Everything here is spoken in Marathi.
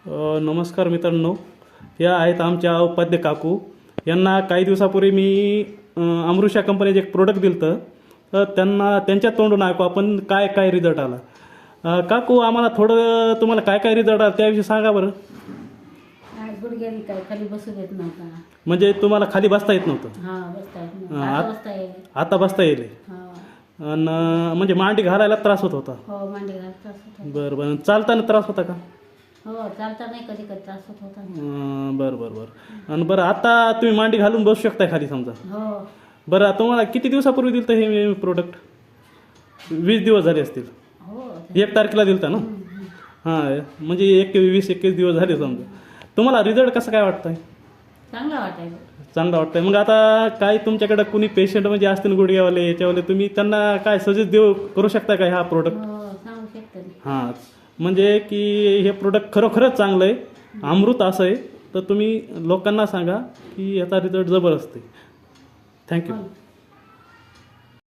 नमस्कार मित्रांनो, या आहेत आमच्या उपाध्याय काकू. यांना काही दिवसापूर्वी मी अमृषा कंपनीचे एक प्रोडक्ट दिलं तर त्यांना त्यांच्या तोंडून ऐकू आपण काय काय रिझल्ट आला. काकू, आम्हाला थोडं तुम्हाला काय काय रिझल्ट आला त्याविषयी सांगा बरं. गुडघ्याने काय खाली बसू देत नव्हता. म्हणजे तुम्हाला खाली बसता येत नव्हतं. हा, बसता येत नव्हतं. आता बसता येईल. आता बसता येईल. हा. आणि म्हणजे मांडी घालायला त्रास होत होता. हो, मांडी घालता होता. बरं बरं. चालताना त्रास होता का? हो, चालता नाही कधी कधी त्रास होत होता. बरं बरं बरं. आणि बरं, आता तुम्ही मांडी घालून बसू शकताय खाली समजा. हो. बरं, तुम्हाला किती दिवसापूर्वी दिलं हे प्रोडक्ट? 20 दिवस झाले असतील. हो. 1 तारखेला दिलं ना? हां, म्हणजे 20-21 दिवस झाले समजा. तुम्हाला रिझल्ट कसं काय वाटतंय? चांगला वाटायला. चांगला वाटतंय. मग आता काय तुमच्याकडे कुणी पेशंट म्हणजे असतील गुडघ्यावाले याच्यावाले, तुम्ही त्यांना काय सजेस्ट करू शकता का ह्या प्रोडक्ट? हो, सांगू शकते. हां, म्हणजे की हे प्रोडक्ट खरोखरच चांगलं आहे, अमृत असं आहे. तर तुम्ही लोकांना सांगा की याचा रिझल्ट जबरदस्त आहे. थँक्यू.